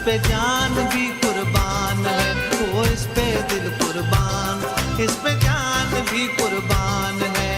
पे जान भी कुर्बान है, वो इस पे दिल कुर्बान, इस पे जान भी कुर्बान है।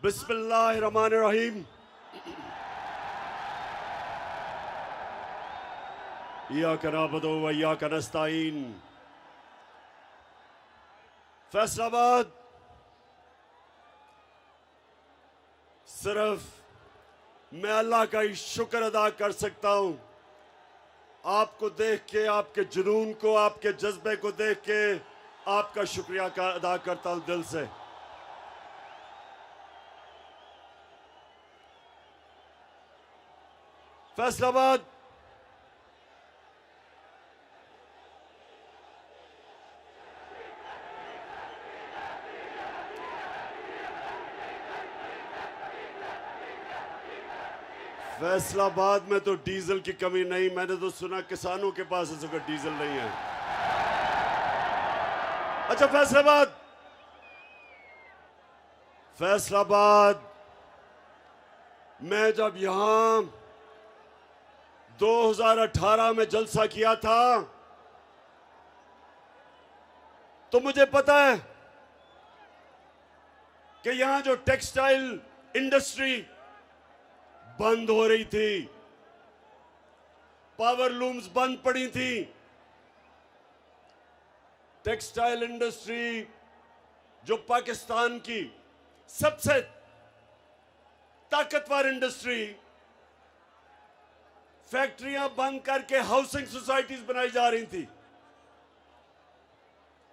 बिस्मिल्लाहिर्रहमानिर्रहीम। इय्याका नअबुदु व इय्याका नस्तईन। फैसलाबाद सिर्फ मैं अल्लाह का ही शुक्र अदा कर सकता हूं। आपको देख के, आपके जुनून को, आपके जज्बे को देख के आपका शुक्रिया अदा करता हूं दिल से। फैसलाबाद फैसलाबाद में तो डीजल की कमी नहीं। मैंने तो सुना किसानों के पास इस वक्त डीजल नहीं है। अच्छा, फैसलाबाद मैं जब यहां 2018 में जलसा किया था तो मुझे पता है कि यहां जो टेक्सटाइल इंडस्ट्री बंद हो रही थी, पावर लूम्स बंद पड़ी थी। टेक्सटाइल इंडस्ट्री जो पाकिस्तान की सबसे ताकतवर इंडस्ट्री, फैक्ट्रियां बंद करके हाउसिंग सोसाइटीज बनाई जा रही थी।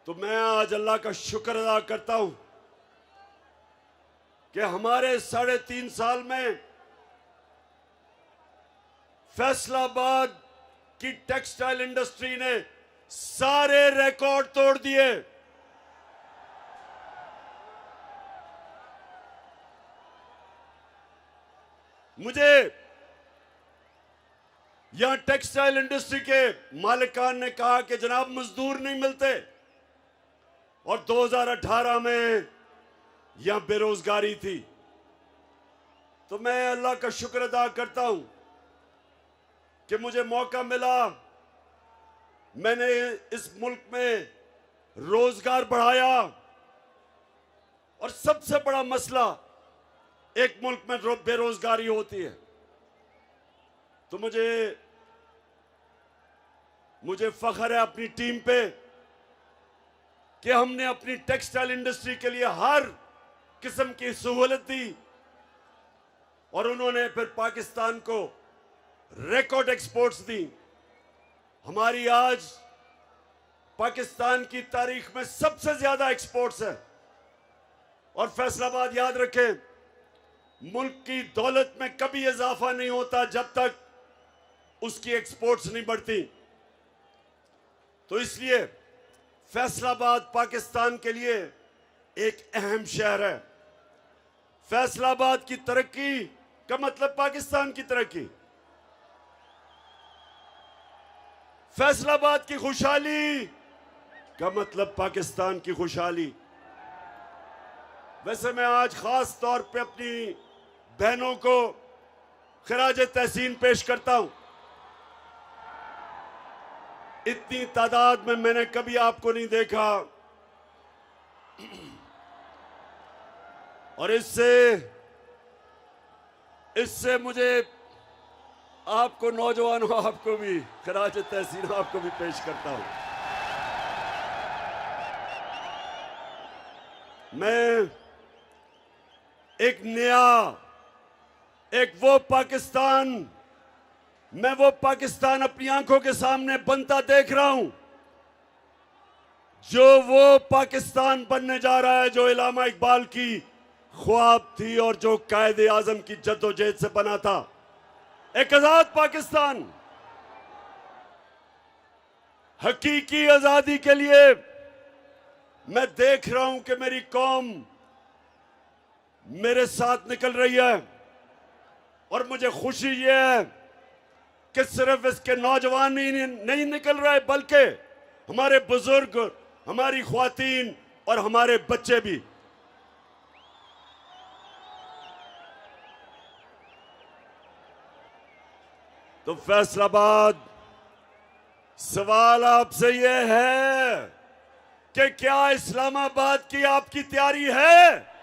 तो मैं आज अल्लाह का शुक्र अदा करता हूं कि हमारे 3.5 साल में फैसलाबाद की टेक्सटाइल इंडस्ट्री ने सारे रिकॉर्ड तोड़ दिए। मुझे यहां टेक्सटाइल इंडस्ट्री के मालिकान ने कहा कि जनाब मजदूर नहीं मिलते, और 2018 में यहां बेरोजगारी थी। तो मैं अल्लाह का शुक्र अदा करता हूं कि मुझे मौका मिला। मैंने इस मुल्क में रोजगार बढ़ाया, और सबसे बड़ा मसला एक मुल्क में बेरोजगारी होती है। तो मुझे फख्र है अपनी टीम पे कि हमने अपनी टेक्सटाइल इंडस्ट्री के लिए हर किस्म की सहूलत दी, और उन्होंने फिर पाकिस्तान को रिकॉर्ड एक्सपोर्ट्स दी। हमारी आज पाकिस्तान की तारीख में सबसे ज्यादा एक्सपोर्ट्स है। और फैसलाबाद याद रखें, मुल्क की दौलत में कभी इजाफा नहीं होता जब तक उसकी एक्सपोर्ट्स नहीं बढ़ती। तो इसलिए फैसलाबाद पाकिस्तान के लिए एक अहम शहर है। फैसलाबाद की तरक्की का मतलब पाकिस्तान की तरक्की। फैसलाबाद की खुशहाली का मतलब पाकिस्तान की खुशहाली। वैसे मैं आज खास तौर पे अपनी बहनों को खिराज तहसीन पेश करता हूं। इतनी तादाद में मैंने कभी आपको नहीं देखा, और इससे मुझे आपको, नौजवानों, आपको भी खिराज तहसीन आपको भी पेश करता हूं। मैं वो पाकिस्तान अपनी आंखों के सामने बनता देख रहा हूं, जो वो पाकिस्तान बनने जा रहा है जो इल्लामा इकबाल की ख्वाब थी और जो कायदे आजम की जद्दोजहद से बना था। एक आजाद पाकिस्तान। हकीकी आजादी के लिए मैं देख रहा हूं कि मेरी कौम मेरे साथ निकल रही है और मुझे खुशी ये है कि सिर्फ इसके नौजवान ही नहीं निकल रहे बल्कि हमारे बुजुर्ग, हमारी ख्वातीन और हमारे बच्चे भी। तो फैसलाबाद, सवाल आपसे यह है कि क्या इस्लामाबाद की आपकी तैयारी है?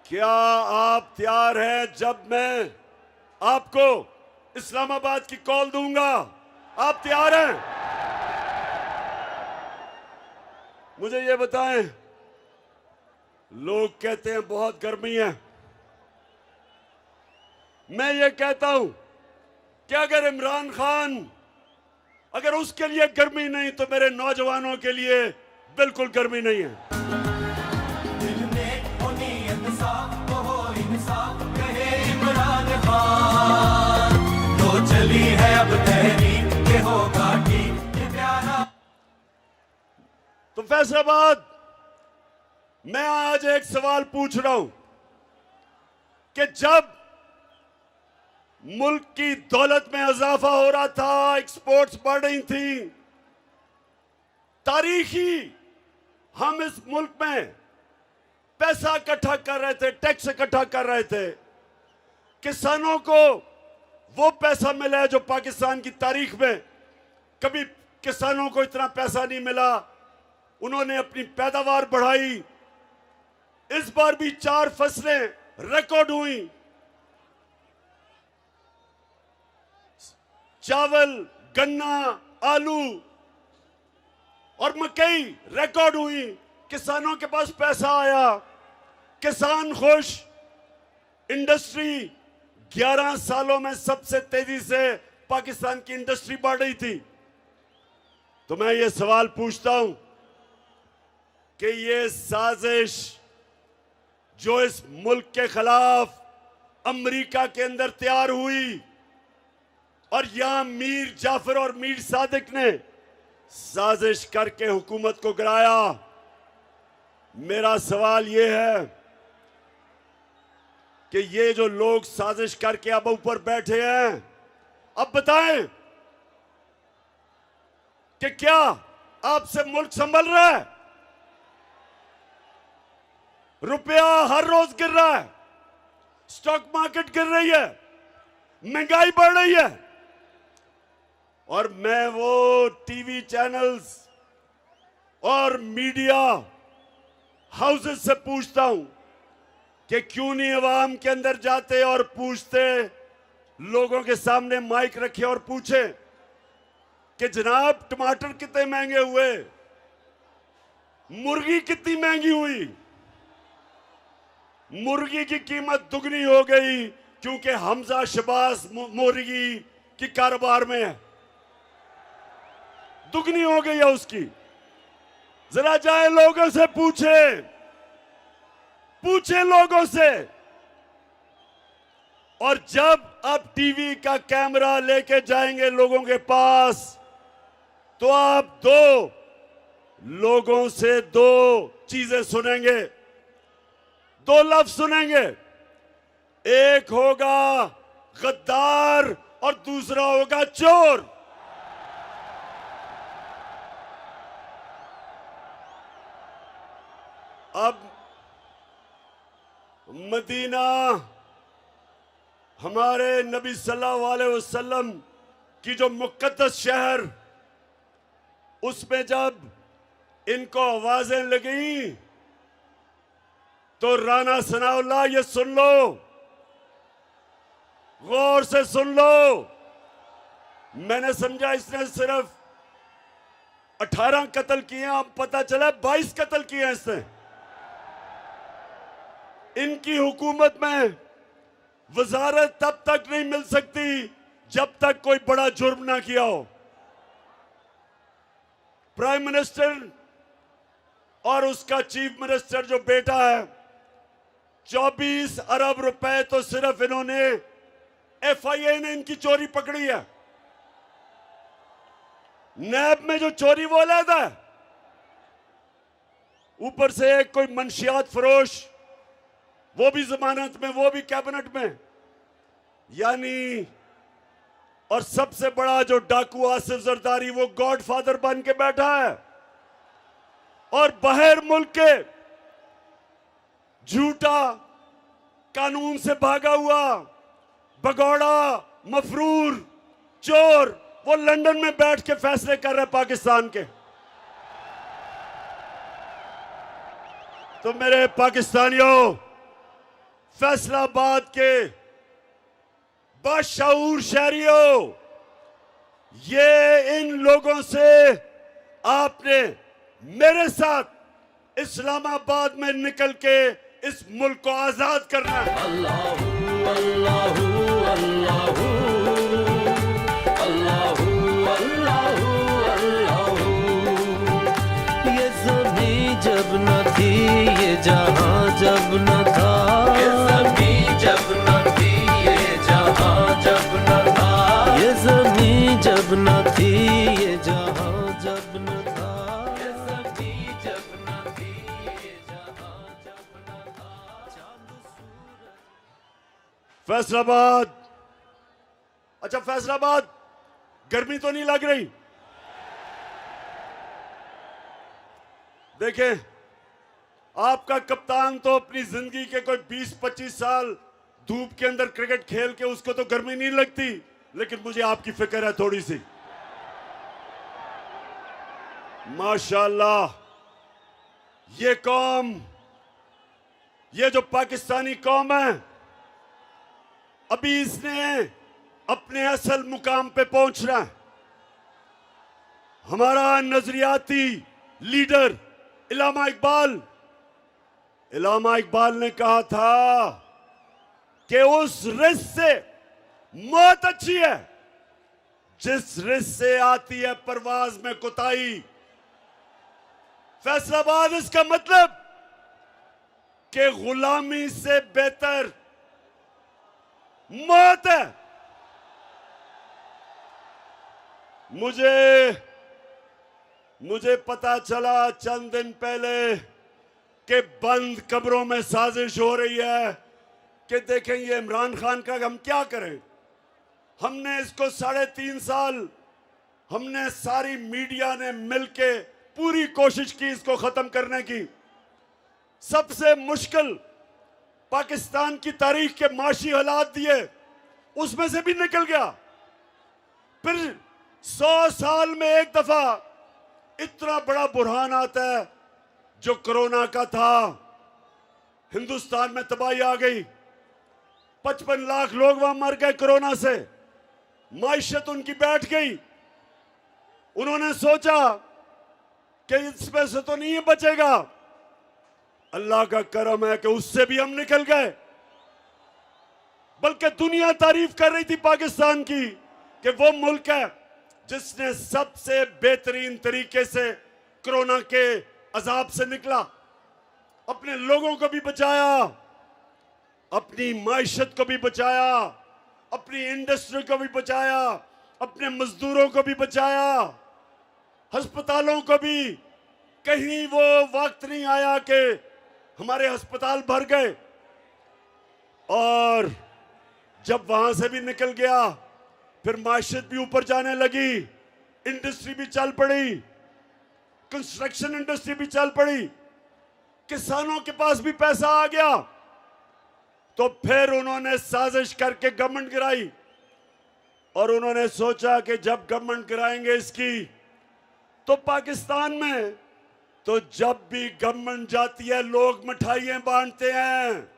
क्या आप तैयार हैं जब मैं आपको इस्लामाबाद की कॉल दूंगा? आप तैयार हैं? मुझे ये बताएं, लोग कहते हैं बहुत गर्मी है। मैं ये कहता हूं कि अगर इमरान खान, अगर उसके लिए गर्मी नहीं तो मेरे नौजवानों के लिए बिल्कुल गर्मी नहीं है। दिल में हो नीयत साफ, तो हो इंसाफ, कहे इमरान खान। तो चली है अब तहरीक के होगा ठीक ये प्यारा। तो फैसलाबाद, मैं आज एक सवाल पूछ रहा हूं कि जब मुल्क की दौलत में इजाफा हो रहा था, एक्सपोर्ट्स बढ़ रही थी, तारीखी हम इस मुल्क में पैसा इकट्ठा कर रहे थे, टैक्स इकट्ठा कर रहे थे, किसानों को वो पैसा मिला है जो पाकिस्तान की तारीख में कभी किसानों को इतना पैसा नहीं मिला। उन्होंने अपनी पैदावार बढ़ाई। इस बार भी 4 फसलें रिकॉर्ड हुई। चावल, गन्ना, आलू और मकई रिकॉर्ड हुई। किसानों के पास पैसा आया, किसान खुश। इंडस्ट्री 11 सालों में सबसे तेजी से पाकिस्तान की इंडस्ट्री बढ़ रही थी। तो मैं ये सवाल पूछता हूं कि ये साजिश जो इस मुल्क के खिलाफ अमेरिका के अंदर तैयार हुई और यहां मीर जाफर और मीर सादिक ने साजिश करके हुकूमत को गिराया, मेरा सवाल यह है कि ये जो लोग साजिश करके अब ऊपर बैठे हैं, अब बताएं कि क्या आपसे मुल्क संभल रहा है? रुपया हर रोज गिर रहा है, स्टॉक मार्केट गिर रही है, महंगाई बढ़ रही है। और मैं वो टीवी चैनल्स और मीडिया हाउसेस से पूछता हूं कि क्यों नहीं अवाम के अंदर जाते और पूछते, लोगों के सामने माइक रखे और पूछे कि जनाब टमाटर कितने महंगे हुए, मुर्गी कितनी महंगी हुई। मुर्गी की कीमत दुगनी हो गई क्योंकि हमजा शबाज मुर्गी की कारोबार में है, दुगनी हो गई है उसकी। जरा जाए लोगों से पूछे लोगों से। और जब आप टीवी का कैमरा लेके जाएंगे लोगों के पास, तो आप लोगों से 2 चीजें सुनेंगे, 2 लफ्ज सुनेंगे। एक होगा गद्दार और दूसरा होगा चोर। अब मदीना, हमारे नबी सल्लल्लाहु अलैहि वसल्लम की जो मुक़द्दस शहर, उसमें जब इनको आवाजें लगी तो राना सनाउल्लाह, ये सुन लो, गौर से सुन लो। मैंने समझा इसने सिर्फ 18 कत्ल किए, अब पता चला 22 कत्ल किए हैं इसने। इनकी हुकूमत में वजारत तब तक नहीं मिल सकती जब तक कोई बड़ा जुर्म ना किया हो। प्राइम मिनिस्टर और उसका चीफ मिनिस्टर जो बेटा है, 24 अरब रुपए तो सिर्फ इन्होंने FIA ने इनकी चोरी पकड़ी है। नैब में जो चोरी वो अलग है, ऊपर से एक कोई मंशियात फरोश, वो भी जमानत में, वो भी कैबिनेट में। यानी और सबसे बड़ा जो डाकू आसिफ जरदारी, वो गॉडफादर बन के बैठा है और बाहर मुल्क के झूठा कानून से भागा हुआ भगौड़ा मफरूर चोर, वो लंदन में बैठ के फैसले कर रहे हैं पाकिस्तान के। तो मेरे पाकिस्तानियों, फैसलाबाद के बाशऊर शहरियों, ये इन लोगों से आपने मेरे साथ इस्लामाबाद में निकल के इस मुल्क को आजाद करना है। अल्लाहू अल्लाहू अल्लाहू अल्लाहू अल्लाहू अल्लाहू। ये ज़मीं जब न थी, ये जहां जब न था, ये ज़मीं जब न थी, ये जहां जब न था, ये ज़मीं जब न थी, ये जहां जब न था, ये ज़मीं जब न थी, ये जहां जब न था। फैसलाबाद, अच्छा फैसलाबाद, गर्मी तो नहीं लग रही? देखें, आपका कप्तान तो अपनी जिंदगी के कोई 20-25 साल धूप के अंदर क्रिकेट खेल के उसको तो गर्मी नहीं लगती, लेकिन मुझे आपकी फिक्र है थोड़ी सी। माशाल्लाह, ये कौम, ये जो पाकिस्तानी कौम है, अभी इसने अपने असल मुकाम पे पहुंचना है। हमारा नजरियाती लीडर इलामा इकबाल ने कहा था कि उस रिस्क से मौत अच्छी है जिस रिस्क से आती है परवाज में कोताही। फैसलाबाद इसका मतलब कि गुलामी से बेहतर मौत है। मुझे पता चला चंद दिन पहले कि बंद कब्रों में साजिश हो रही है कि देखें ये इमरान खान का हम क्या करें। हमने इसको 3.5 साल, हमने सारी मीडिया ने मिलके पूरी कोशिश की इसको खत्म करने की। सबसे मुश्किल पाकिस्तान की तारीख के माशी हालात दिए, उसमें से भी निकल गया। फिर 100 साल में एक दफा इतना बड़ा बुरहान आता है जो कोरोना का था। हिंदुस्तान में तबाही आ गई, 55 लाख लोग वहां मर गए कोरोना से, माइशत उनकी बैठ गई। उन्होंने सोचा कि इसमें से तो नहीं बचेगा। अल्लाह का करम है कि उससे भी हम निकल गए, बल्कि दुनिया तारीफ कर रही थी पाकिस्तान की कि वो मुल्क है जिसने सबसे बेहतरीन तरीके से कोरोना के अजाब से निकला, अपने लोगों को भी बचाया, अपनी माइशत को भी बचाया, अपनी इंडस्ट्री को भी बचाया, अपने मजदूरों को भी बचाया, अस्पतालों को भी। कहीं वो वक्त नहीं आया कि हमारे अस्पताल भर गए। और जब वहां से भी निकल गया, फिर माशियत भी ऊपर जाने लगी, इंडस्ट्री भी चल पड़ी, कंस्ट्रक्शन इंडस्ट्री भी चल पड़ी, किसानों के पास भी पैसा आ गया। तो फिर उन्होंने साजिश करके गवर्नमेंट गिराई और उन्होंने सोचा कि जब गवर्नमेंट गिराएंगे इसकी, तो पाकिस्तान में तो जब भी गवर्नमेंट जाती है लोग मिठाइयां बांटते हैं।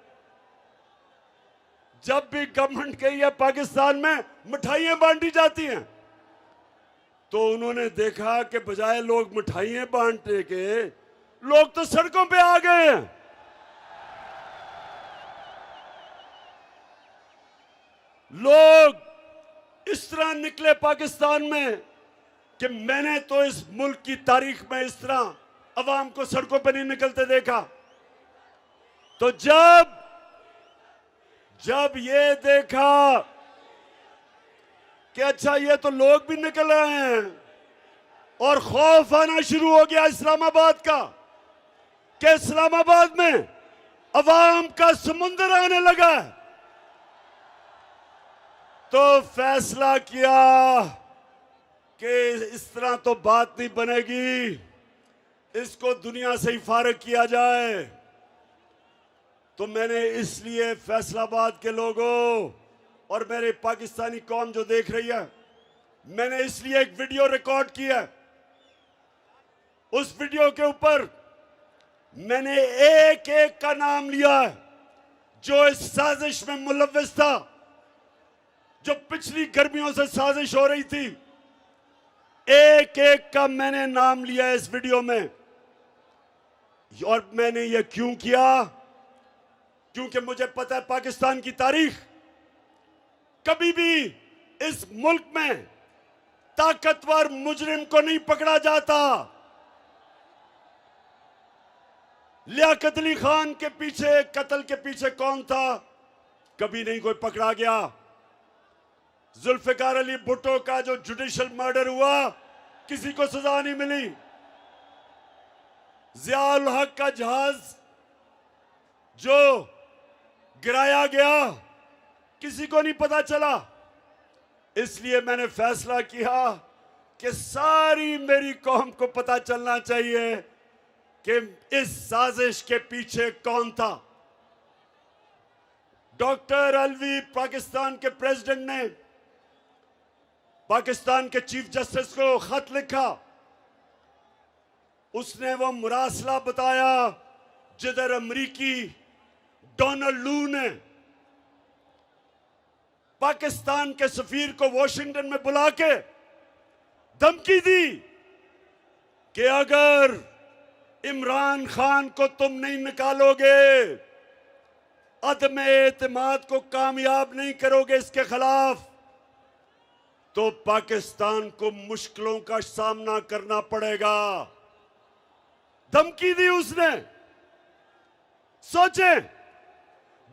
जब भी गवर्नमेंट गई है पाकिस्तान में मिठाइयां बांटी जाती हैं। तो उन्होंने देखा कि बजाय लोग मिठाइयां बांटने के, लोग तो सड़कों पे आ गए हैं। लोग इस तरह निकले पाकिस्तान में कि मैंने तो इस मुल्क की तारीख में इस तरह अवाम को सड़कों पर नहीं निकलते देखा। तो जब ये देखा कि अच्छा ये तो लोग भी निकल रहे हैं और खौफ आना शुरू हो गया इस्लामाबाद का कि इस्लामाबाद में अवाम का समुंदर आने लगा। तो फैसला किया कि इस तरह तो बात नहीं बनेगी, इसको दुनिया से ही फारिग किया जाए। तो मैंने इसलिए फैसलाबाद के लोगों और मेरे पाकिस्तानी कौम जो देख रही है, मैंने इसलिए एक वीडियो रिकॉर्ड किया। उस वीडियो के ऊपर मैंने एक एक का नाम लिया है जो इस साजिश में मुलव्विस था, जो पिछली गर्मियों से साजिश हो रही थी। एक एक का मैंने नाम लिया है इस वीडियो में। और मैंने ये क्यों किया? क्योंकि मुझे पता है पाकिस्तान की तारीख, कभी भी इस मुल्क में ताकतवर मुजरिम को नहीं पकड़ा जाता। लियाकत अली खान के पीछे, कत्ल के पीछे कौन था? कभी नहीं कोई पकड़ा गया। जुल्फिकार अली भुट्टो का जो जुडिशियल मर्डर हुआ, किसी को सजा नहीं मिली। जियाउल हक का जहाज जो गिराया गया, किसी को नहीं पता चला। इसलिए मैंने फैसला किया कि सारी मेरी कौम को पता चलना चाहिए कि इस साजिश के पीछे कौन था। डॉक्टर अलवी पाकिस्तान के प्रेसिडेंट ने पाकिस्तान के चीफ जस्टिस को खत लिखा। उसने वो मुरासला बताया जिधर अमरीकी डोनाल्ड लू ने पाकिस्तान के सफीर को वॉशिंगटन में बुला के धमकी दी कि अगर इमरान खान को तुम नहीं निकालोगे, अदम एतमाद को कामयाब नहीं करोगे इसके खिलाफ, तो पाकिस्तान को मुश्किलों का सामना करना पड़ेगा। धमकी दी उसने। सोचे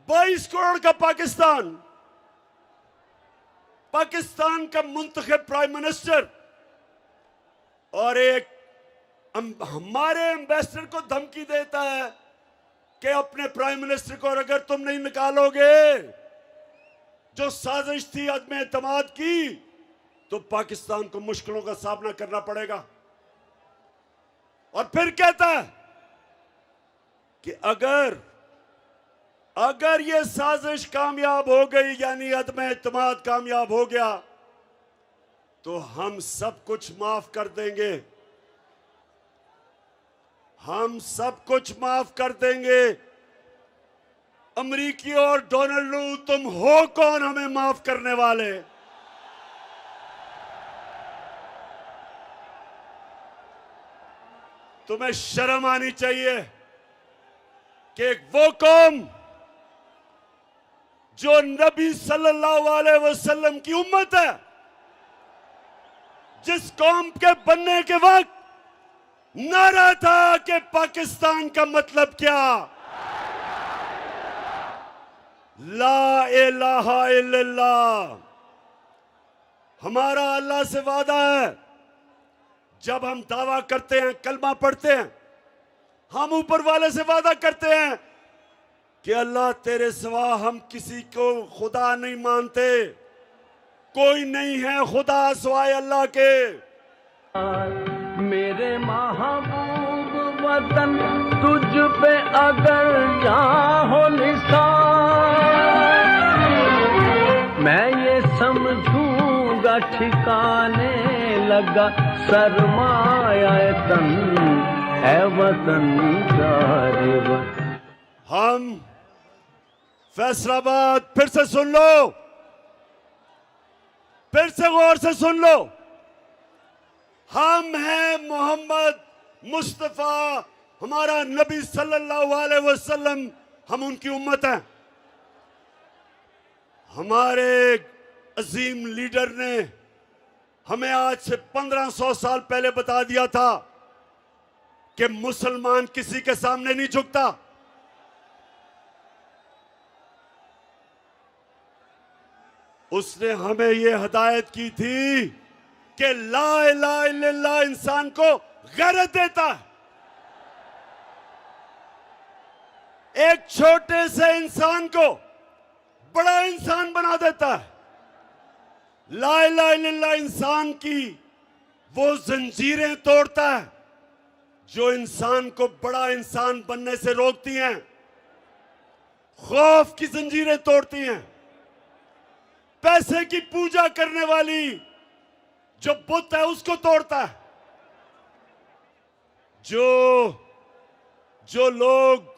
22 करोड़ का पाकिस्तान, पाकिस्तान का मुंतखब प्राइम मिनिस्टर और एक हमारे एम्बेसडर को धमकी देता है कि अपने प्राइम मिनिस्टर को अगर तुम नहीं निकालोगे जो साजिश थी अदम एतमाद की, तो पाकिस्तान को मुश्किलों का सामना करना पड़ेगा। और फिर कहता है कि अगर ये साजिश कामयाब हो गई, यानी अदम एतमाद कामयाब हो गया, तो हम सब कुछ माफ कर देंगे, हम सब कुछ माफ कर देंगे। अमरीकी और डोनाल्ड लू, तुम हो कौन हमें माफ करने वाले? तुम्हें शर्म आनी चाहिए कि वो कौम जो नबी सल्लल्लाहु अलैहि वसल्लम की उम्मत है, जिस कौम के बनने के वक्त नारा था कि पाकिस्तान का मतलब क्या, ला इलाहा इल्लल्लाह। हमारा अल्लाह से वादा है, जब हम दावा करते हैं, कलमा पढ़ते हैं, हम ऊपर वाले से वादा करते हैं कि अल्लाह तेरे सिवा हम किसी को खुदा नहीं मानते, कोई नहीं है खुदा सिवाय अल्लाह के। मेरे महबूब वतन तुझ पे अगर यहाँ हो निसार, मैं ये समझूंगा ठिकाने लगा सरमाया तन है वतन जारे वतन। हम फैसलाबाद, फिर से सुन लो, फिर से गौर से सुन लो, हम हैं मोहम्मद मुस्तफा, हमारा नबी सल्लल्लाहु अलैहि वसल्लम, हम उनकी उम्मत हैं। हमारे अजीम लीडर ने हमें आज से 1500 साल पहले बता दिया था कि मुसलमान किसी के सामने नहीं झुकता। उसने हमें ये हिदायत की थी कि ला इलाहा इल्लल्लाह इंसान को गैरत देता है। एक छोटे से इंसान को बड़ा इंसान बना देता है। ला इलाहा इल्लल्लाह इंसान की वो जंजीरें तोड़ता है जो इंसान को बड़ा इंसान बनने से रोकती हैं। खौफ की जंजीरें तोड़ती हैं। पैसे की पूजा करने वाली जो बुत है उसको तोड़ता है। जो लोग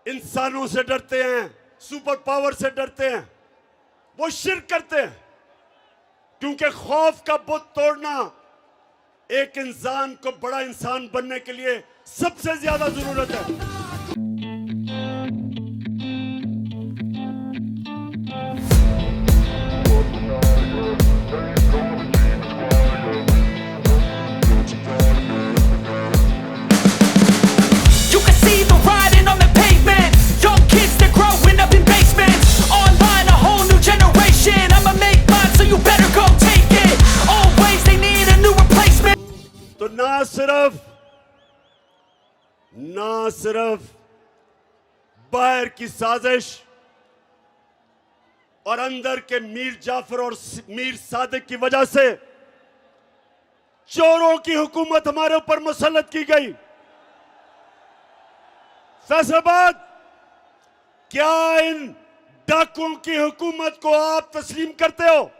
इंसानों से डरते हैं, सुपर पावर से डरते हैं, वो शिर्क करते हैं, क्योंकि खौफ का बुत तोड़ना एक इंसान को बड़ा इंसान बनने के लिए सबसे ज्यादा जरूरत है। You can see the writing on the pavement. Young kids, they're growing up in basements. Online, a whole new generation. I'ma make mine, so you better go take it. Always, they need a new replacement. तो ना सिर्फ बाहर की साजिश और अंदर के मीर जाफर और मीर सादिक की वजह से चोरों की हुकूमत हमारे ऊपर मुसल्लत की गई। फैसलाबाद, क्या इन डाकुओं की हुकूमत को आप तस्लीम करते हो?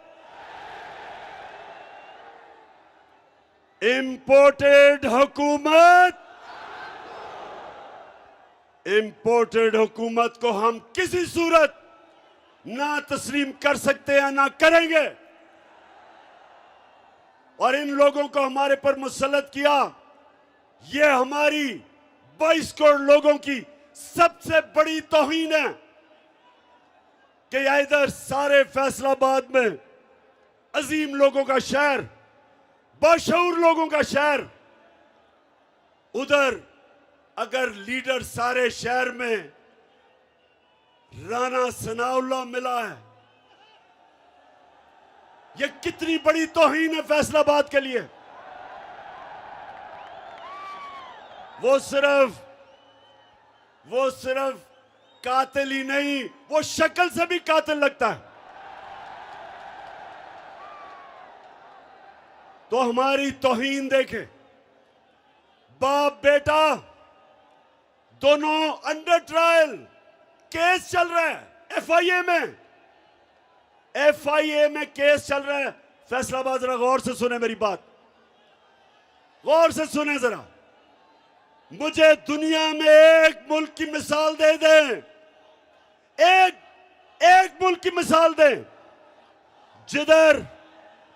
इंपोर्टेड हुकूमत को हम किसी सूरत ना तस्लीम कर सकते हैं, ना करेंगे। और इन लोगों को हमारे पर मुसल्लत किया, ये हमारी 22 करोड़ लोगों की सबसे बड़ी तौहीन है कि इधर सारे फैसलाबाद में अजीम लोगों का शहर, बाशऊर लोगों का शहर, उधर अगर लीडर सारे शहर में राणा सनाउल्लाह मिला है, ये कितनी बड़ी तौहीन है फैसलाबाद के लिए। वो सिर्फ कातिल ही नहीं, वो शक्ल से भी कातिल लगता है। तो हमारी तौहीन देखें। बाप बेटा दोनों अंडर ट्रायल, केस चल रहा है एफआईए में केस चल रहा है। फैसलाबाद, जरा गौर से सुने मेरी बात, गौर से सुने जरा। मुझे दुनिया में एक मुल्क की मिसाल दे दें, एक मुल्क की मिसाल दें जिधर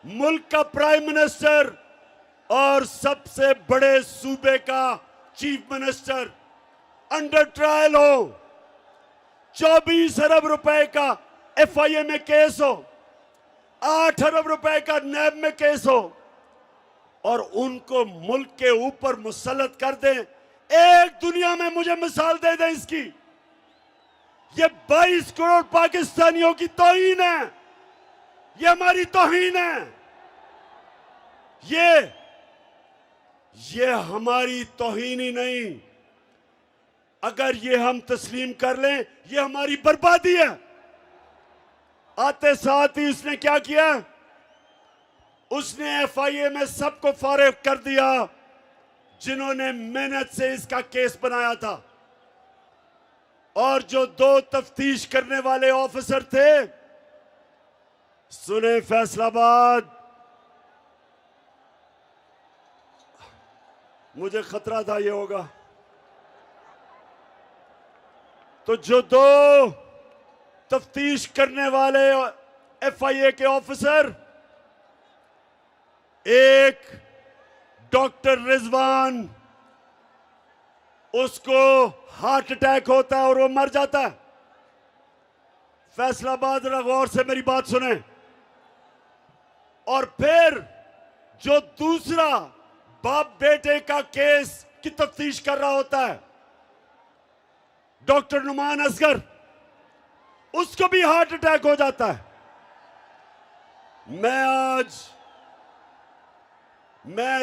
मुल्क का प्राइम मिनिस्टर और सबसे बड़े सूबे का चीफ मिनिस्टर अंडर ट्रायल हो, 24 अरब रुपए का एफआईए में केस हो, 8 अरब रुपए का नैब में केस हो, और उनको मुल्क के ऊपर मुसल्लत कर दें। एक दुनिया में मुझे मिसाल दे दें इसकी। ये 22 करोड़ पाकिस्तानियों की तौहीन है, ये हमारी तौहीन है। ये हमारी तौहीन ही नहीं, अगर ये हम तस्लीम कर लें, ये हमारी बर्बादी है। आते साथ ही उसने क्या किया? उसने एफआईए में सबको फारिग कर दिया जिन्होंने मेहनत से इसका केस बनाया था। और जो 2 तफ्तीश करने वाले ऑफिसर थे, सुने फैसलाबाद, मुझे खतरा था ये होगा, तो जो 2 तफ्तीश करने वाले एफआईए के ऑफिसर, एक डॉक्टर रिजवान, उसको हार्ट अटैक होता है और वो मर जाता है। फैसलाबाद, जरा गौर से मेरी बात सुने। और फिर जो दूसरा बाप बेटे का केस की तफ्तीश कर रहा होता है, डॉक्टर नुमान असगर, उसको भी हार्ट अटैक हो जाता है। मैं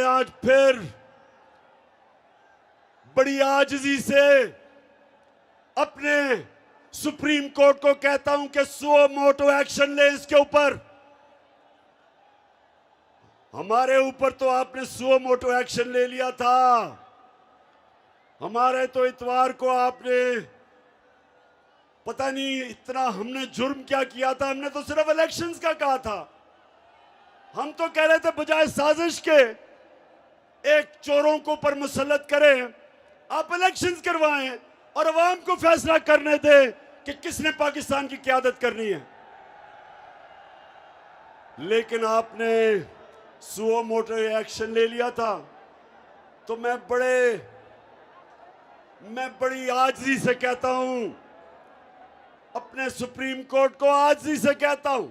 आज फिर बड़ी आजिज़ी से अपने सुप्रीम कोर्ट को कहता हूं कि सुओ मोटो एक्शन ले इसके ऊपर। हमारे ऊपर तो आपने सुओ मोटो एक्शन ले लिया था। हमारे तो इतवार को आपने पता नहीं इतना हमने जुर्म क्या किया था। हमने तो सिर्फ इलेक्शंस का कहा था। हम तो कह रहे थे बजाय साजिश के एक चोरों को ऊपर मुसल्लत करें, आप इलेक्शंस करवाएं और अवाम को फैसला करने दें कि किसने पाकिस्तान की क़यादत करनी है। लेकिन आपने सुओ मोटो एक्शन ले लिया था। तो मैं बड़ी आजिज़ी से कहता हूं, अपने सुप्रीम कोर्ट को आजिज़ी से कहता हूं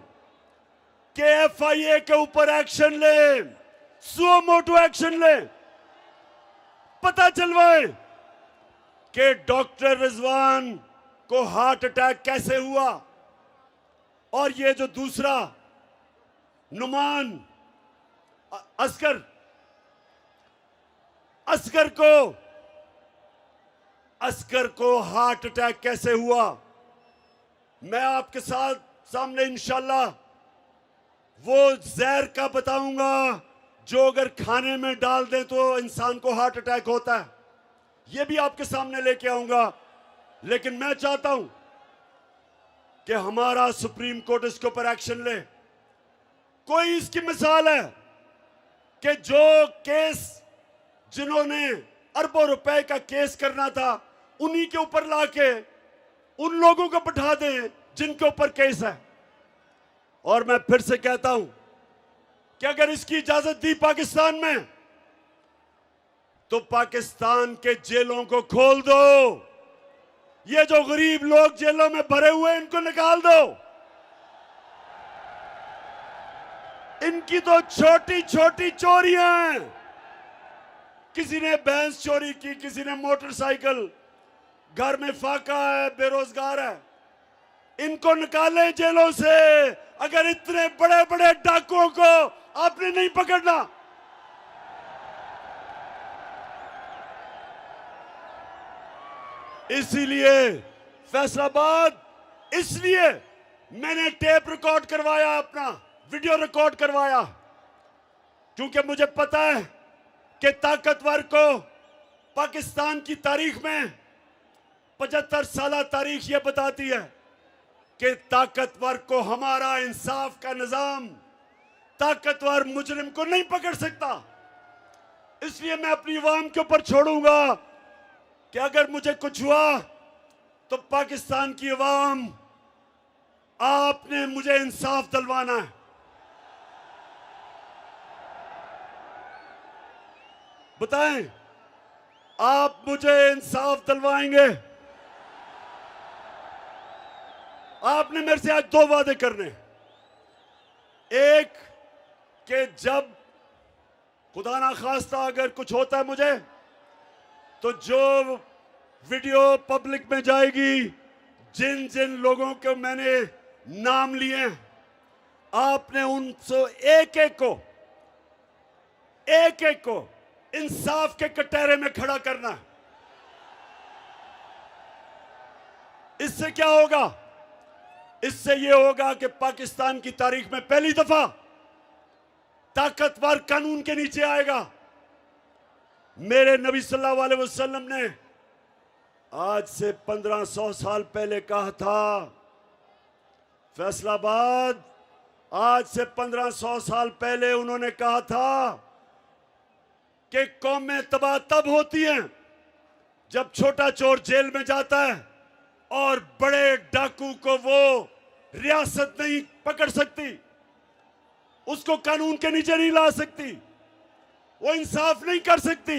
कि FIA के ऊपर एक्शन ले, सुओ मोटो एक्शन ले। पता चलवाए कि डॉक्टर रिजवान को हार्ट अटैक कैसे हुआ और ये जो दूसरा नुमान असगर को हार्ट अटैक कैसे हुआ। मैं आपके सामने इंशाल्लाह वो जहर का बताऊंगा जो अगर खाने में डाल दें तो इंसान को हार्ट अटैक होता है। ये भी आपके सामने लेके आऊंगा। लेकिन मैं चाहता हूं कि हमारा सुप्रीम कोर्ट इसके ऊपर एक्शन ले। कोई इसकी मिसाल है कि जो केस जिन्होंने अरबों रुपए का केस करना था उन्हीं के ऊपर लाके उन लोगों को बैठा दें जिनके ऊपर केस है। और मैं फिर से कहता हूं कि अगर इसकी इजाजत दी पाकिस्तान में तो पाकिस्तान के जेलों को खोल दो। ये जो गरीब लोग जेलों में भरे हुए हैं इनको निकाल दो। इनकी तो छोटी छोटी चोरियां हैं। किसी ने भैंस चोरी की, किसी ने मोटरसाइकिल, घर में फाका है, बेरोजगार है। इनको निकाले जेलों से। अगर इतने बड़े बड़े डाकुओं को आपने नहीं पकड़ना, इसीलिए फैसलाबाद, इसलिए मैंने टेप रिकॉर्ड करवाया, अपना वीडियो रिकॉर्ड करवाया, क्योंकि मुझे पता है कि ताकतवर को पाकिस्तान की तारीख में 75 साल तारीख ये बताती है कि ताकतवर को हमारा इंसाफ का निजाम, ताकतवर मुजरिम को नहीं पकड़ सकता। इसलिए मैं अपनी अवाम के ऊपर छोड़ूंगा कि अगर मुझे कुछ हुआ तो पाकिस्तान की अवाम, आपने मुझे इंसाफ दिलवाना है। बताएं, आप मुझे इंसाफ दिलवाएंगे? आपने मेरे से आज 2 वादे करने। एक कि जब खुदा ना खास्ता अगर कुछ होता है मुझे, तो जो वीडियो पब्लिक में जाएगी, जिन जिन लोगों को मैंने नाम लिए, आपने उनसे एक एक को इंसाफ के कटहरे में खड़ा करना है। इससे क्या होगा? इससे यह होगा कि पाकिस्तान की तारीख में पहली दफा ताकतवर कानून के नीचे आएगा। मेरे नबी सल्लल्लाहु अलैहि वसल्लम ने आज से 1500 साल पहले कहा था, फैसलाबाद, आज से 1500 साल पहले उन्होंने कहा था कि कौमें तबाह तब होती हैं जब छोटा चोर जेल में जाता है और बड़े डाकू को वो रियासत नहीं पकड़ सकती, उसको कानून के नीचे नहीं ला सकती, वो इंसाफ नहीं कर सकती।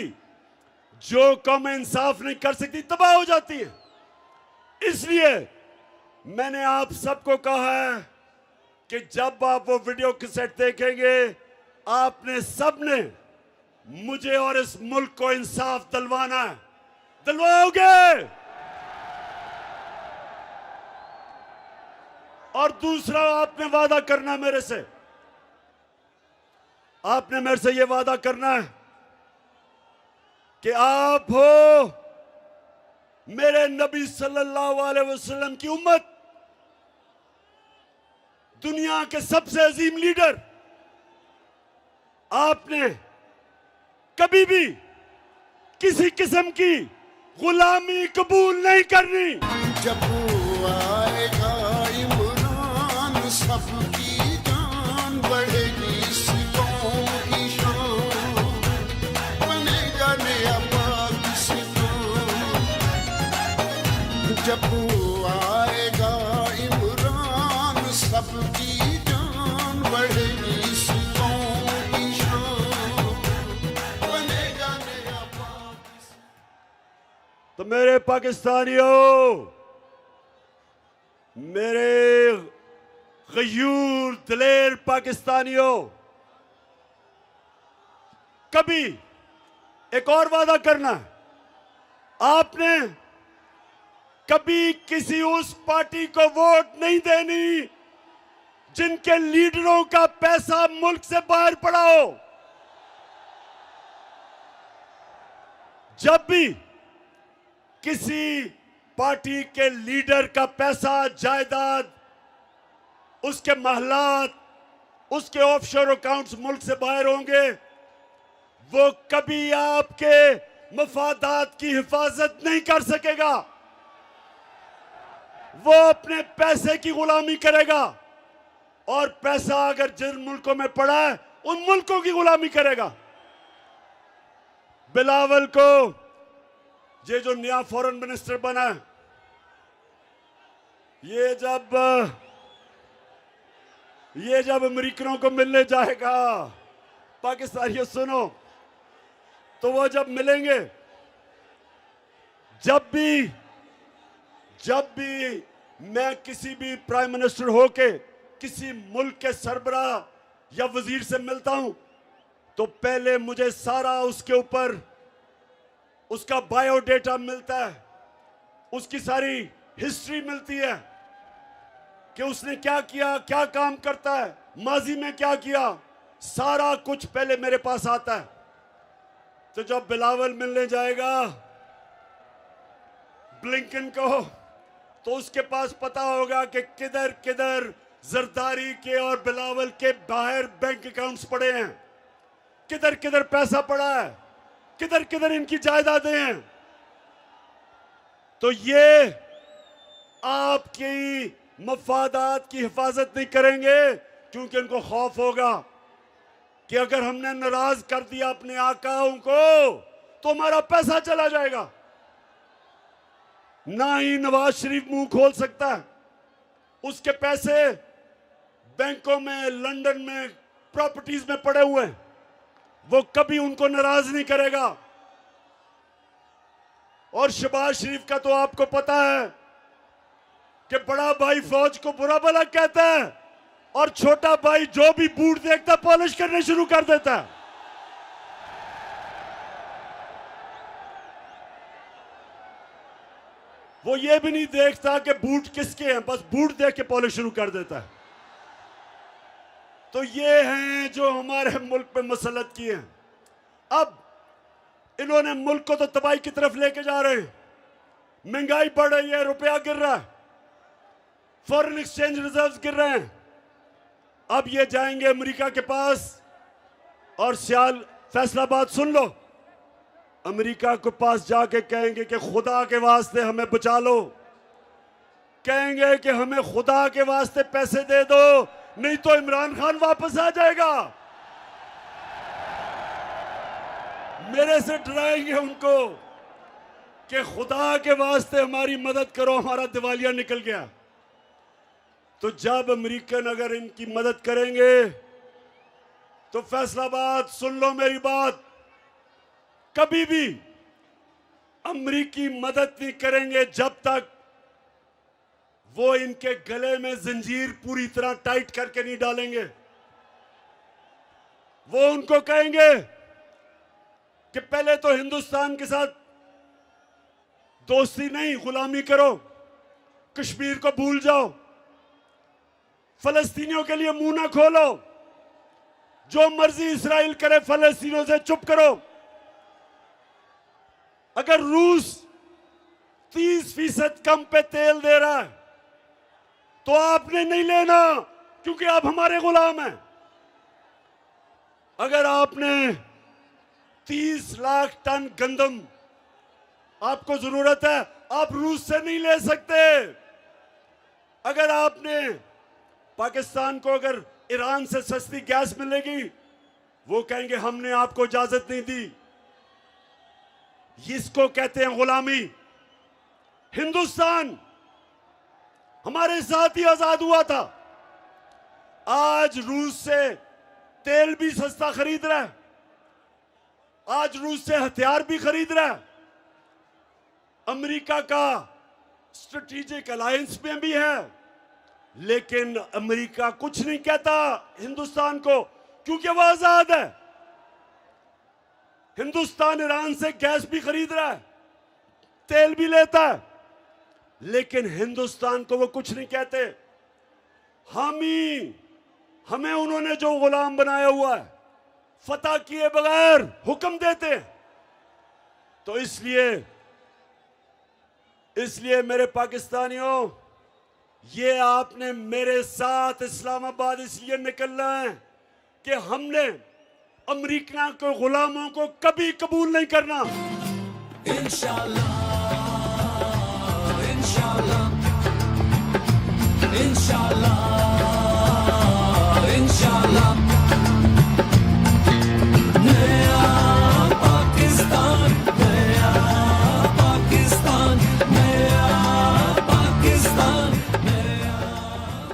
जो कौमें इंसाफ नहीं कर सकती तबाह हो जाती है। इसलिए मैंने आप सबको कहा है कि जब आप वो वीडियो कैसेट देखेंगे, आपने सबने मुझे और इस मुल्क को इंसाफ दिलवाना है। दिलवाओगे? और दूसरा, आपने वादा करना मेरे से आपने मेरे से ये वादा करना है कि आप हो मेरे नबी सल्लल्लाहु अलैहि वसल्लम की उम्मत, दुनिया के सबसे अजीम लीडर। आपने कभी भी किसी किस्म की गुलामी कबूल नहीं करनी। जब वो आएगा इमरान, सबकी जान बढ़ेगी, सिखों की शान बनेगा नया पाकिस्तान। जब वो आएगा इमरान, सबकी जान बढ़ेगी, सिखों की शान बनेगा नया पाकिस्तान। तो मेरे पाकिस्तानियों, मेरे गयूर दिलेर पाकिस्तानियों, कभी एक और वादा करना है, आपने कभी किसी उस पार्टी को वोट नहीं देनी जिनके लीडरों का पैसा मुल्क से बाहर पड़ा हो। जब भी किसी पार्टी के लीडर का पैसा, जायदाद, उसके महलात, उसके ऑफशोर अकाउंट्स मुल्क से बाहर होंगे, वो कभी आपके मफादात की हिफाजत नहीं कर सकेगा। वो अपने पैसे की गुलामी करेगा, और पैसा अगर जिन मुल्कों में पड़ा है उन मुल्कों की गुलामी करेगा। बिलावल को, ये जो नया फॉरेन मिनिस्टर बना है, ये जब अमेरिकनों को मिलने जाएगा, पाकिस्तानियों सुनो, तो वो जब मिलेंगे, जब भी मैं किसी भी प्राइम मिनिस्टर होके किसी मुल्क के सरबराह या वजीर से मिलता हूं, तो पहले मुझे सारा उसके ऊपर उसका बायोडेटा मिलता है, उसकी सारी हिस्ट्री मिलती है कि उसने क्या किया, क्या काम करता है, माजी में क्या किया, सारा कुछ पहले मेरे पास आता है। तो जब बिलावल मिलने जाएगा ब्लिंकन को, तो उसके पास पता होगा कि किधर किधर जरदारी के और बिलावल के बाहर बैंक अकाउंट्स पड़े हैं, किधर किधर पैसा पड़ा है, किधर किधर इनकी जायदादें हैं। तो ये आपकी मफादात की हिफाजत नहीं करेंगे, क्योंकि उनको खौफ होगा कि अगर हमने नाराज कर दिया अपने आकाओं को तो हमारा पैसा चला जाएगा। ना ही नवाज शरीफ मुंह खोल सकता है, उसके पैसे बैंकों में, लंदन में, प्रॉपर्टीज में पड़े हुए हैं, वो कभी उनको नाराज नहीं करेगा। और शहबाज शरीफ का तो आपको पता है कि बड़ा भाई फौज को बुरा भला कहता है, और छोटा भाई जो भी बूट देखता पॉलिश करने शुरू कर देता है। वो ये भी नहीं देखता कि बूट किसके हैं, बस बूट देख के पॉलिश शुरू कर देता है। तो ये हैं जो हमारे मुल्क पे मसलत किए हैं। अब इन्होंने मुल्क को तो तबाही की तरफ लेके जा रहे हैं, महंगाई बढ़ रही है, रुपया गिर रहा है, फॉरेन एक्सचेंज रिजर्व्स गिर रहे हैं। अब ये जाएंगे अमेरिका के पास और सियाल फैसलाबाद सुन लो, अमेरिका के पास जाके कहेंगे कि खुदा के वास्ते हमें बचा लो, कहेंगे कि हमें खुदा के वास्ते पैसे दे दो, नहीं तो इमरान खान वापस आ जाएगा। मेरे से डराएंगे उनको कि खुदा के वास्ते हमारी मदद करो, हमारा दिवालिया निकल गया। तो जब अमेरिकन अगर इनकी मदद करेंगे तो फैसलाबाद सुन लो मेरी बात, कभी भी अमेरिकी मदद नहीं करेंगे जब तक वो इनके गले में जंजीर पूरी तरह टाइट करके नहीं डालेंगे। वो उनको कहेंगे कि पहले तो हिंदुस्तान के साथ दोस्ती नहीं, गुलामी करो, कश्मीर को भूल जाओ, फलस्तीनियों के लिए मुंह ना खोलो, जो मर्जी इसराइल करे, फलस्तीनियों से चुप करो। अगर रूस 30% कम पे तेल दे रहा है तो आपने नहीं लेना, क्योंकि आप हमारे गुलाम हैं। अगर आपने 30 लाख टन गंदम आपको जरूरत है, आप रूस से नहीं ले सकते। अगर आपने पाकिस्तान को अगर ईरान से सस्ती गैस मिलेगी, वो कहेंगे हमने आपको इजाजत नहीं दी। इसको कहते हैं गुलामी। हिंदुस्तान हमारे साथ ही आजाद हुआ था, आज रूस से तेल भी सस्ता खरीद रहा है, आज रूस से हथियार भी खरीद रहा है। अमेरिका का स्ट्रेटेजिक अलायंस में भी है, लेकिन अमेरिका कुछ नहीं कहता हिंदुस्तान को, क्योंकि वह आजाद है। हिंदुस्तान ईरान से गैस भी खरीद रहा है, तेल भी लेता है, लेकिन हिंदुस्तान को वो कुछ नहीं कहते। हमें उन्होंने जो गुलाम बनाया हुआ है, फतह किए बगैर हुक्म देते हैं। तो इसलिए मेरे पाकिस्तानियों, ये आपने मेरे साथ इस्लामाबाद इसलिए निकलना है कि हमने अमेरिका के गुलामों को कभी कबूल नहीं करना। इंशाल्लाह, इंशाल्लाह, इंशाल्लाह, इंशाल्लाह। नया पाकिस्तान, नया पाकिस्तान, नया पाकिस्तान, नया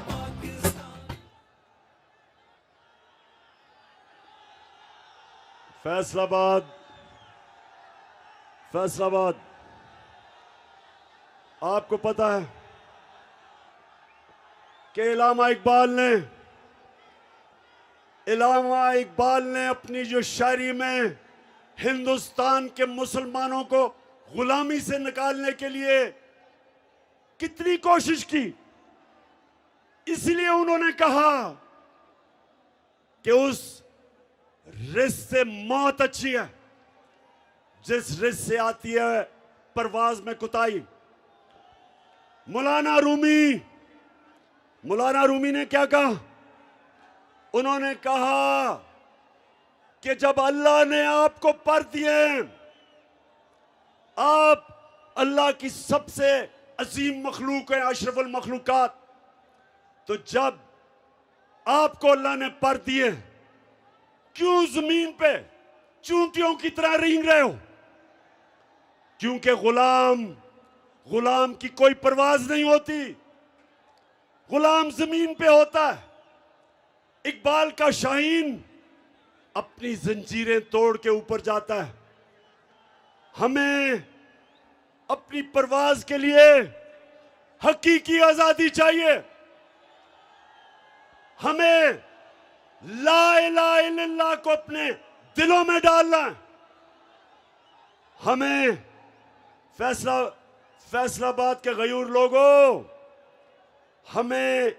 पाकिस्तान। फैसलाबाद आपको पता है कि इलामा इकबाल ने अपनी जो शायरी में हिंदुस्तान के मुसलमानों को गुलामी से निकालने के लिए कितनी कोशिश की। इसलिए उन्होंने कहा कि उस रिस्क से मौत अच्छी है जिस रिस्क से आती है परवाज में कुताई। मौलाना रूमी ने क्या कहा? उन्होंने कहा कि जब अल्लाह ने आपको पर दिए, आप अल्लाह की सबसे अजीम मखलूक है, अशरफुल मखलूकात, तो जब आपको अल्लाह ने पर दिए, क्यों जमीन पे चूंटियों की तरह रेंग रहे हो? क्योंकि गुलाम की कोई परवाज नहीं होती, गुलाम जमीन पे होता है। इकबाल का शाहीन अपनी जंजीरें तोड़ के ऊपर जाता है। हमें अपनी परवाज के लिए हकीकी आजादी चाहिए। हमें ला इलाहा इल्लल्लाह को अपने दिलों में डालना है। हमें फैसलाबाद के गयूर लोगों, हमें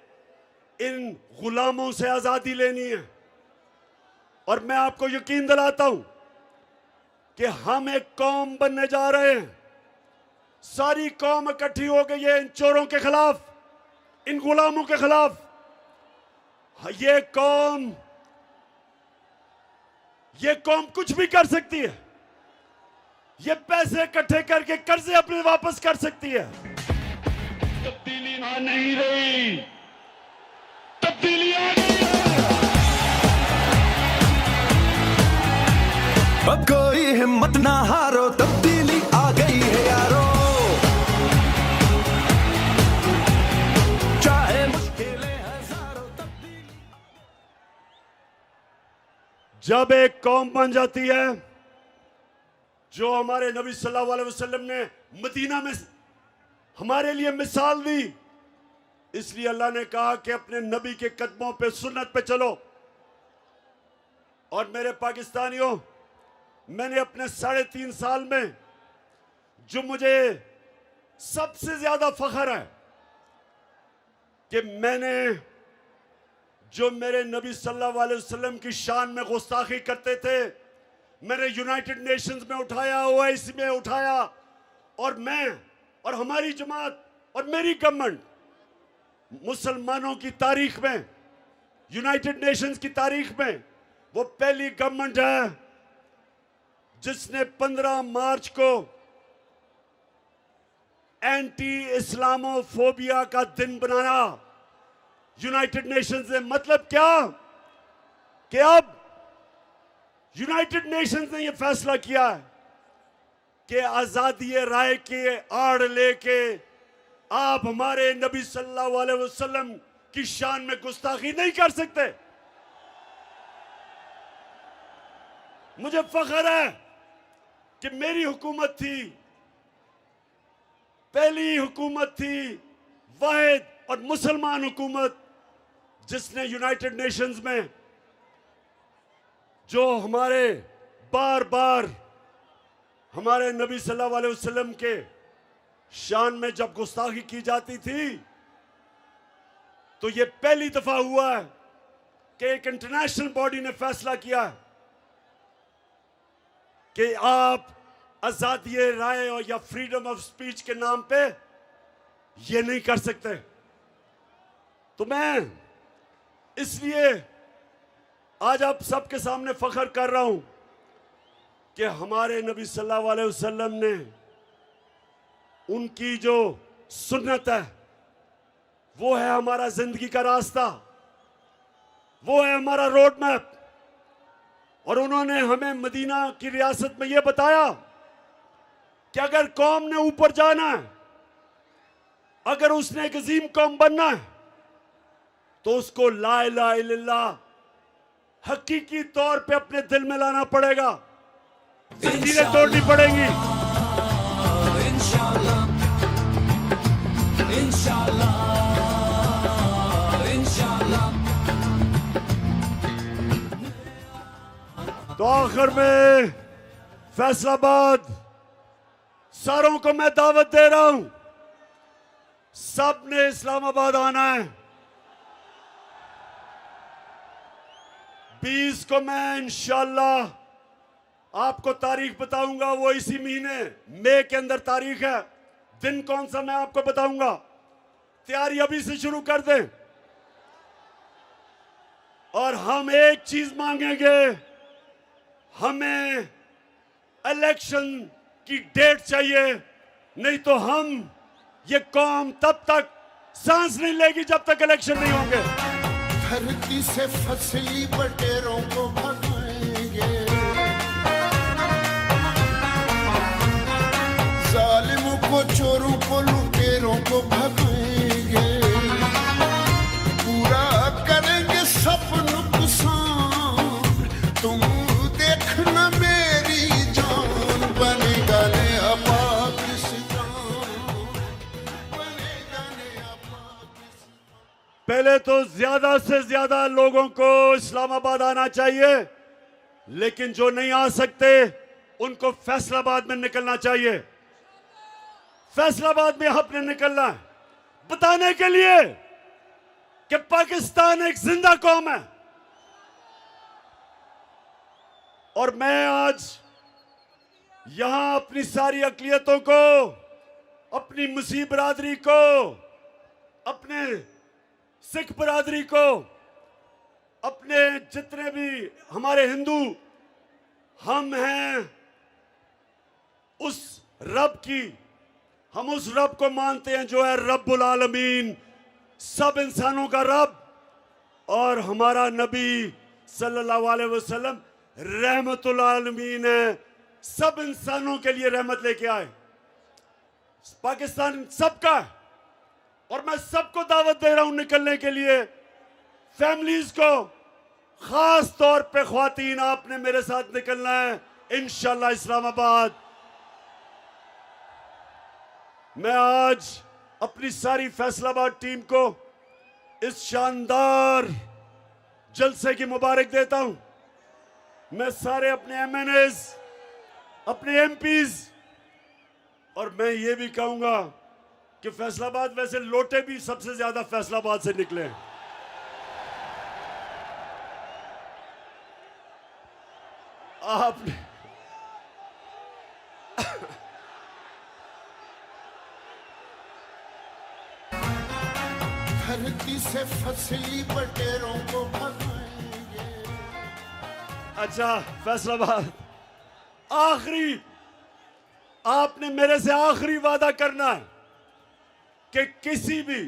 इन गुलामों से आजादी लेनी है। और मैं आपको यकीन दिलाता हूं कि हम एक कौम बनने जा रहे हैं। सारी कौम इकट्ठी हो गई है इन चोरों के खिलाफ, इन गुलामों के खिलाफ। ये कौम कुछ भी कर सकती है। ये पैसे इकट्ठे करके कर्जे अपने वापस कर सकती है। तब्दीली आ नहीं रही, तब्दीली आ नहीं रही। अब कोई हिम्मत ना हारो, तब्दीली आ गई है यारो। चाहे मुश्किलें हजारों, तब्दीली। जब एक कौम बन जाती है, जो हमारे नबी सल्लल्लाहु अलैहि वसल्लम ने मदीना में हमारे लिए मिसाल दी, इसलिए अल्लाह ने कहा कि अपने नबी के कदमों पे, सुन्नत पे चलो। और मेरे पाकिस्तानियों, मैंने अपने 3.5 साल में जो मुझे सबसे ज्यादा फख्र है कि मैंने जो मेरे नबी सल्लल्लाहु अलैहि वसल्लम की शान में गुस्ताखी करते थे, मैंने यूनाइटेड नेशंस में उठाया, ओआईसी में उठाया, और मैं और हमारी जमात और मेरी गवर्नमेंट मुसलमानों की तारीख में, यूनाइटेड नेशंस की तारीख में वो पहली गवर्नमेंट है जिसने 15 मार्च को एंटी इस्लामोफोबिया का दिन बनाया यूनाइटेड नेशंस ने। मतलब क्या कि अब यूनाइटेड नेशंस ने यह फैसला किया है कि आजादी राय के आड़ लेके आप हमारे नबी सल्लल्लाहु अलैहि वसल्लम की शान में गुस्ताखी नहीं कर सकते। मुझे फख्र है कि मेरी हुकूमत थी, पहली हुकूमत थी वाहिद और मुसलमान हुकूमत, जिसने यूनाइटेड नेशंस में जो हमारे बार बार हमारे नबी सल्लल्लाहु अलैहि वसल्लम के शान में जब गुस्ताखी की जाती थी, तो यह पहली दफा हुआ है कि एक इंटरनेशनल बॉडी ने फैसला किया कि आप आजादी राय और या फ्रीडम ऑफ स्पीच के नाम पे ये नहीं कर सकते। तो मैं इसलिए आज आप सबके सामने फख्र कर रहा हूं कि हमारे नबी सल्लल्लाहु अलैहि वसल्लम ने उनकी जो सुन्नत है वो है हमारा जिंदगी का रास्ता, वो है हमारा रोड मैप। और उन्होंने हमें मदीना की रियासत में यह बताया कि अगर कौम ने ऊपर जाना है, अगर उसने एक अजीम कौम बनना है, तो उसको ला इलाहा इल्लल्लाह हकीकी तौर पे अपने दिल में लाना पड़ेगा, जंजीरें तोड़नी पड़ेंगी। इंशाल्लाह इंशाल्लाह इंशाल्लाह। तो आखिर में फैसलाबाद सारों को मैं दावत दे रहा हूं, सब ने इस्लामाबाद आना है। 20 को मैं इंशाल्लाह आपको तारीख बताऊंगा, वो इसी महीने मई के अंदर तारीख है। दिन कौन सा मैं आपको बताऊंगा, तैयारी अभी से शुरू कर दें। और हम एक चीज मांगेंगे, हमें इलेक्शन की डेट चाहिए, नहीं तो हम ये कौम तब तक सांस नहीं लेगी जब तक इलेक्शन नहीं होंगे। धरती से फसली बटेरों को भगाएंगे, जालिमों को, चोरों को, लुटेरों को भगाएंगे, पूरा करेंगे सब नुकसान। तुम देखना मेरी जान, बनेगा नया पाकिस्तान, बनेगा नया पाकिस्तान। पहले तो ज्यादा से ज्यादा लोगों को इस्लामाबाद आना चाहिए, लेकिन जो नहीं आ सकते उनको फैसलाबाद में निकलना चाहिए। फैसलाबाद में आपने निकलना है बताने के लिए कि पाकिस्तान एक जिंदा कौम है। और मैं आज यहां अपनी सारी अकलियतों को, अपनी मुस्लिम बरादरी को, अपने सिख बरादरी को, अपने जितने भी हमारे हिंदू हम हैं, उस रब की, हम उस रब को मानते हैं जो है रब्बुल आलमीन, सब इंसानों का रब। और हमारा नबी सल्लल्लाहु अलैहि वसल्लम रहमतुल आलमीन है, सब इंसानों के लिए रहमत लेके आए। पाकिस्तान सबका है और मैं सबको दावत दे रहा हूं निकलने के लिए। फैमिलीज को, खास तौर पे ख्वातीन, आपने मेरे साथ निकलना है इंशाल्लाह इस्लामाबाद। मैं आज अपनी सारी फैसलाबाद टीम को इस शानदार जलसे की मुबारक देता हूं। मैं सारे अपने एमएनएस, अपने एमपीज, और मैं ये भी कहूंगा कि फैसलाबाद, वैसे लोटे भी सबसे ज्यादा फैसलाबाद से निकले हैं। आपने धरती से फसली बटेरों को भगाएंगे। अच्छा फैसलाबाद, आखिरी आपने मेरे से आखिरी वादा करना है कि किसी भी,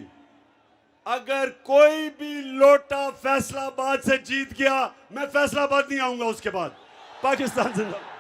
अगर कोई भी लोटा फैसलाबाद से जीत गया, मैं फैसलाबाद नहीं आऊंगा उसके बाद पाकिस्तान जिंदाबाद।